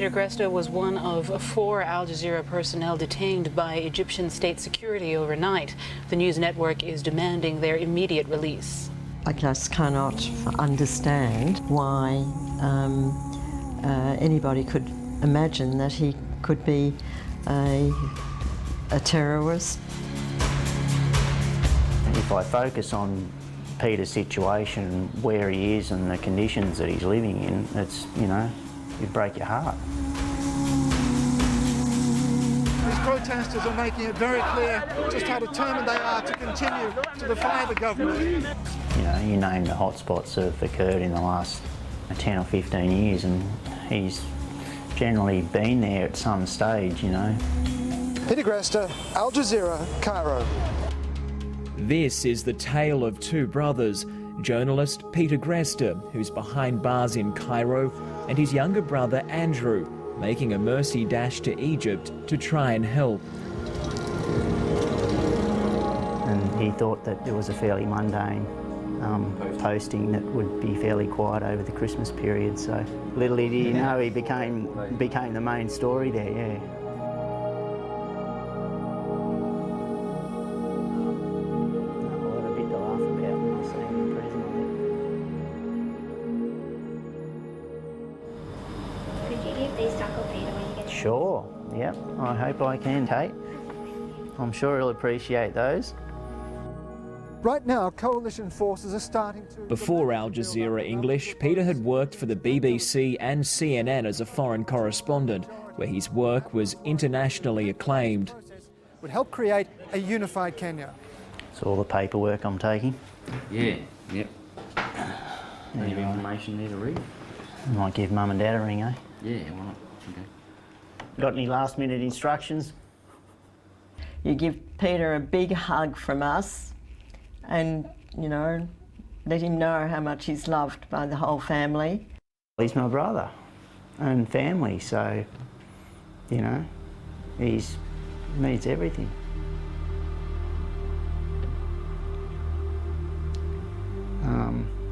Peter Greste was one of 4 Al Jazeera personnel detained by Egyptian state security overnight. The news network is demanding their immediate release. I just cannot understand why anybody could imagine that he could be a terrorist. If I focus on Peter's situation, where he is and the conditions that he's living in, it's, you know, it'd break your heart. These protesters are making it very clear just how determined they are to continue to defy the government. You know, you name the hotspots that have occurred in the last 10 or 15 years, and he's generally been there at some stage, you know. Peter Greste, Al Jazeera, Cairo. This is the tale of 2 brothers, journalist Peter Greste, who's behind bars in Cairo, and his younger brother Andrew, making a mercy dash to Egypt to try and help. And he thought that it was a fairly mundane posting that would be fairly quiet over the Christmas period, so little did he know he became the main story there, yeah. Sure, yep, I hope I can, Kate. I'm sure he'll appreciate those. Right now, coalition forces are starting to... Before Al Jazeera English, Peter had worked for the BBC and CNN as a foreign correspondent, where his work was internationally acclaimed. ...would help create a unified Kenya. It's all the paperwork I'm taking. Yeah, yep. Plenty of information there to read. I might give Mum and Dad a ring, eh? Yeah, why not? Okay. Got any last-minute instructions? You give Peter a big hug from us and, you know, let him know how much he's loved by the whole family. He's my brother and family, so, you know, he needs everything.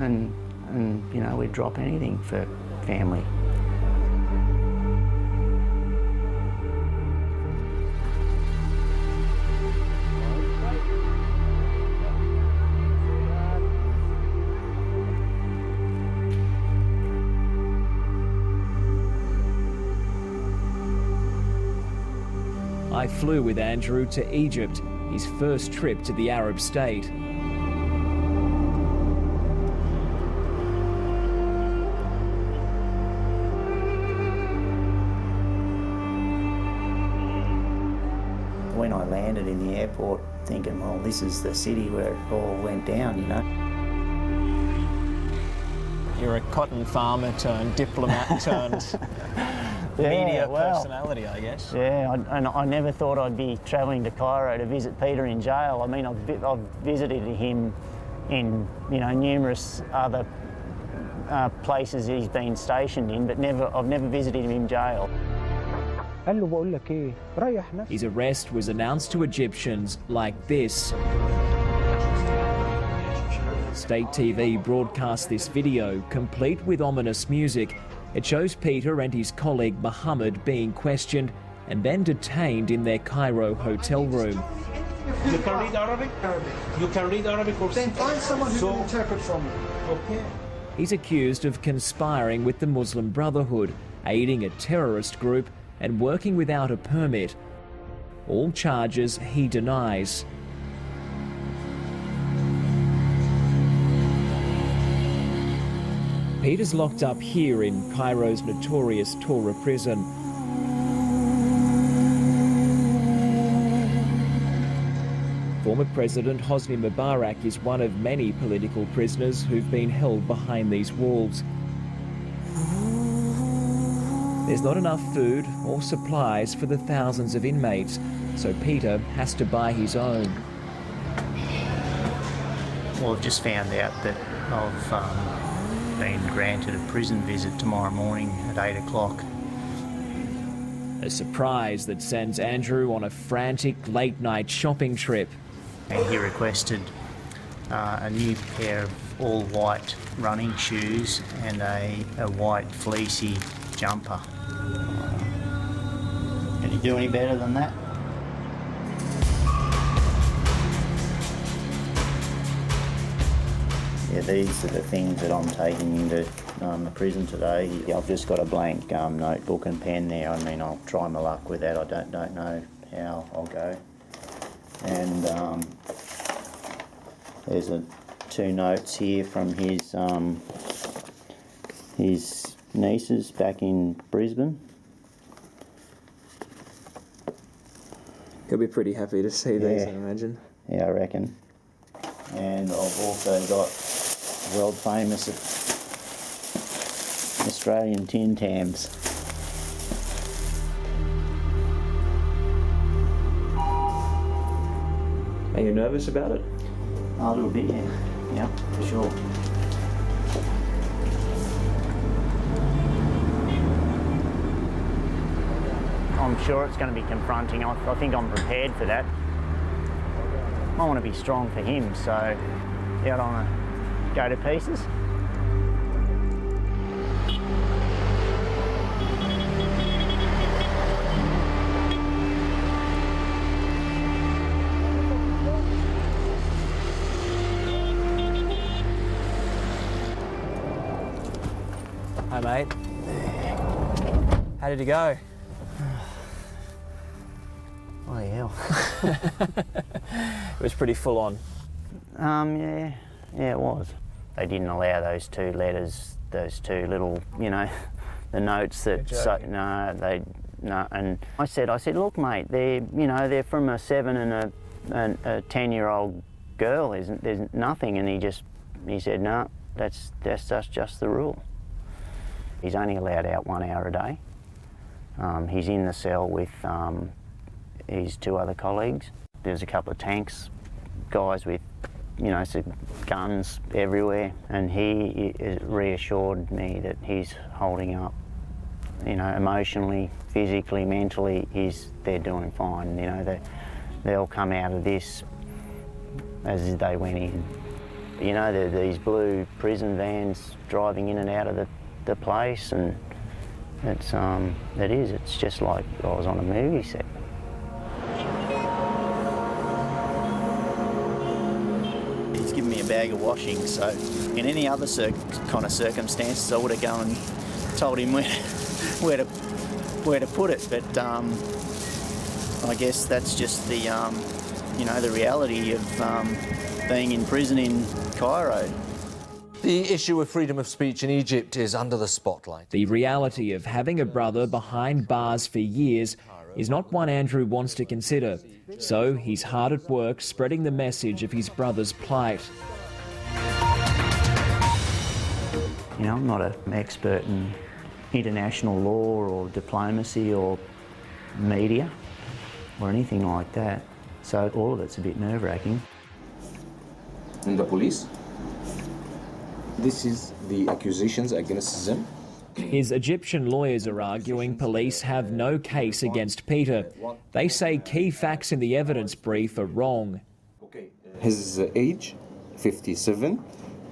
And, you know, we'd drop anything for family. I flew with Andrew to Egypt, his first trip to the Arab state. When I landed in the airport, thinking, well, this is the city where it all went down, you know. You're a cotton farmer turned diplomat turned media personality, I guess. Yeah, and I never thought I'd be travelling to Cairo to visit Peter in jail. I mean, I've visited him in, you know, numerous other places he's been stationed in, but I've never visited him in jail. His arrest was announced to Egyptians like this. State TV broadcast this video, complete with ominous music. It shows Peter and his colleague Mohammed being questioned and then detained in their Cairo hotel room. You can read Arabic? You can read Arabic or... Then find someone who can interpret from you. Okay. He's accused of conspiring with the Muslim Brotherhood, aiding a terrorist group and working without a permit. All charges he denies. Peter's locked up here in Cairo's notorious Tora prison. Former President Hosni Mubarak is one of many political prisoners who've been held behind these walls. There's not enough food or supplies for the thousands of inmates, so Peter has to buy his own. Well, I've just found out that I've been granted a prison visit tomorrow morning at 8 o'clock. A surprise that sends Andrew on a frantic late-night shopping trip. And he requested a new pair of all-white running shoes and a white fleecy jumper. Can you do any better than that? Yeah, these are the things that I'm taking into the prison today. I've just got a blank notebook and pen there. I mean, I'll try my luck with that. I don't know how I'll go. And there's 2 notes here from his nieces back in Brisbane. He'll be pretty happy to see these, I imagine. Yeah, I reckon. And I've also got world famous Australian Tin Tams. Are you nervous about it? A little bit, yeah. Yeah, for sure. I'm sure it's going to be confronting. I think I'm prepared for that. I want to be strong for him, so yeah, I don't want to go to pieces. Hi, mate. How did it go? Oh, hell. It was pretty full on. Yeah, it was. They didn't allow those 2 letters, those 2 little, you know, the notes that. No. And I said, look, mate, they're from a 7 and a 10-year-old girl. There's nothing. And he said, no, that's just the rule. He's only allowed out 1 hour a day. He's in the cell with his 2 other colleagues. There's a couple of tanks, guys with, some guns everywhere, and he reassured me that he's holding up, emotionally, physically, mentally, they're doing fine. They'll come out of this as they went in. There are these blue prison vans driving in and out of the place, and it's just like I was on a movie set. He's given me a bag of washing, so in any other kind of circumstances I would have gone and told him where to put it, but I guess that's just the the reality of being in prison in Cairo. The issue of freedom of speech in Egypt is under the spotlight. The reality of having a brother behind bars for years is not one Andrew wants to consider, so he's hard at work spreading the message of his brother's plight. I'm not an expert in international law or diplomacy or media or anything like that, so all of it's a bit nerve-wracking. And the police? This is the accusations against them. His Egyptian lawyers are arguing police have no case against Peter. They say key facts in the evidence brief are wrong. His age, 57,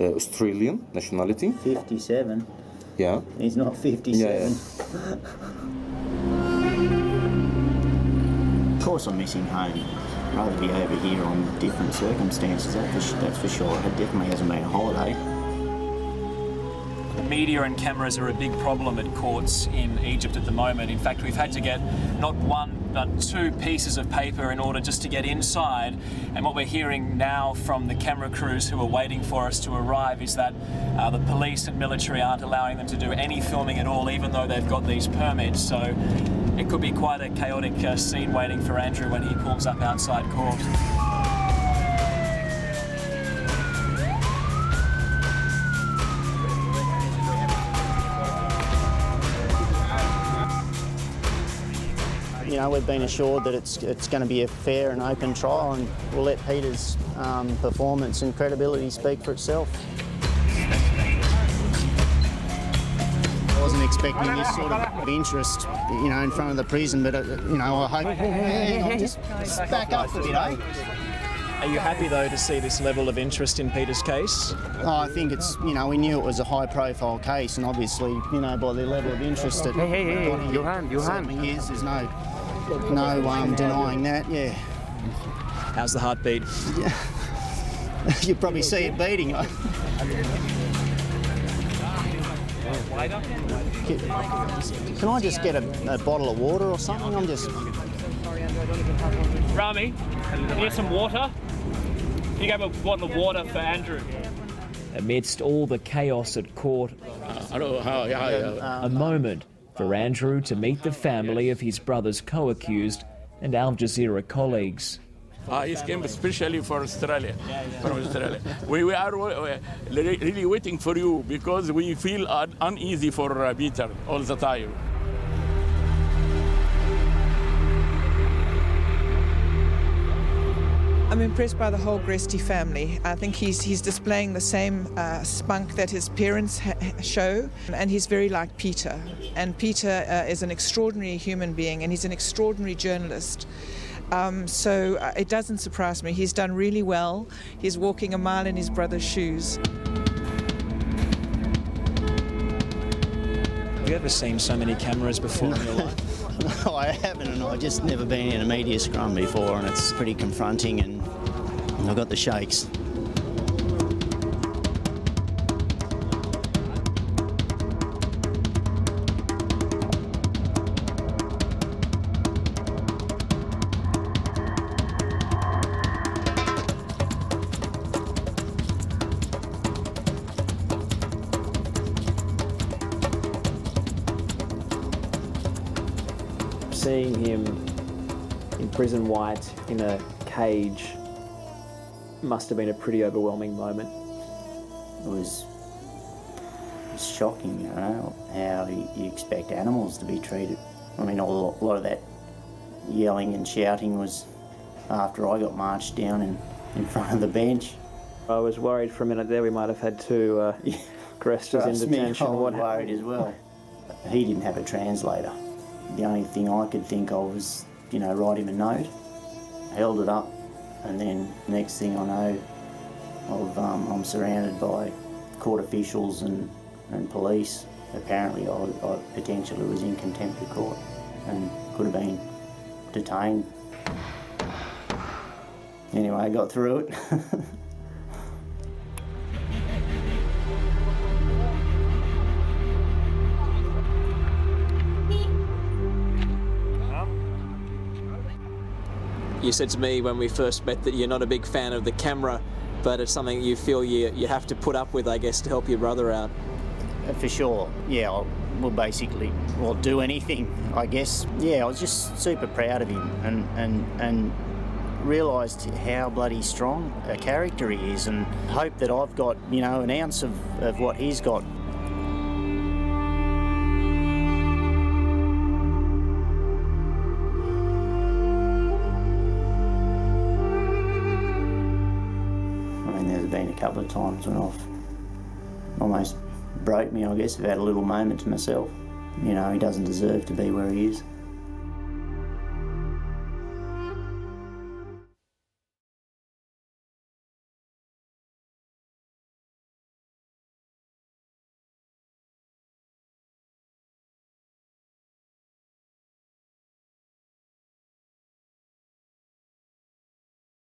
Australian nationality. 57? Yeah. He's not 57. Yeah. Of course I'm missing home. I'd rather be over here on different circumstances, that's for sure. It definitely hasn't been a holiday. Media and cameras are a big problem at courts in Egypt at the moment. In fact, we've had to get not 1 but 2 pieces of paper in order just to get inside. And what we're hearing now from the camera crews who are waiting for us to arrive is that the police and military aren't allowing them to do any filming at all, even though they've got these permits. So it could be quite a chaotic scene waiting for Andrew when he pulls up outside court. We've been assured that it's going to be a fair and open trial, and we'll let Peter's performance and credibility speak for itself. I wasn't expecting this sort of interest, in front of the prison, but, I hope... Hang on, just back up a bit, eh? Are you happy, though, to see this level of interest in Peter's case? Oh, I think it's, you know, we knew it was a high-profile case, and obviously, you know, by the level of interest that your hand. certainly is, there's no denying that, yeah. How's the heartbeat? Yeah. You probably see it beating. Can I just get a bottle of water or something? I'm just... Rami, can you get some water? Can you get a bottle of water for Andrew? Amidst all the chaos at court, a moment for Andrew to meet the family of his brother's co-accused and Al Jazeera colleagues. He came especially for Australia, from Australia. We are really waiting for you because we feel uneasy for Peter all the time. I'm impressed by the whole Greste family. I think he's displaying the same spunk that his parents show, and he's very like Peter. And Peter is an extraordinary human being, and he's an extraordinary journalist. So it doesn't surprise me. He's done really well. He's walking a mile in his brother's shoes. Have you ever seen so many cameras before in your life? No, I haven't, and I've just never been in a media scrum before, and it's pretty confronting, and I've got the shakes. Seeing him in prison white in a cage must have been a pretty overwhelming moment. It was shocking, you know, how you expect animals to be treated. I mean, a lot of that yelling and shouting was after I got marched down in front of the bench. I was worried for a minute there we might have had two Grestes in detention. I was worried as well. He didn't have a translator. The only thing I could think of was, you know, write him a note, held it up, and then next thing I know, I'm surrounded by court officials and police. Apparently I potentially was in contempt of court and could have been detained. Anyway, I got through it. You said to me when we first met that you're not a big fan of the camera, but it's something you feel you have to put up with, I guess, to help your brother out. For sure, yeah, we'll do anything, I guess. Yeah, I was just super proud of him and realised how bloody strong a character he is, and hope that I've got, you know, an ounce of what he's got. A couple of times when I've almost broke me, I guess. I've had a little moment to myself. You know, he doesn't deserve to be where he is.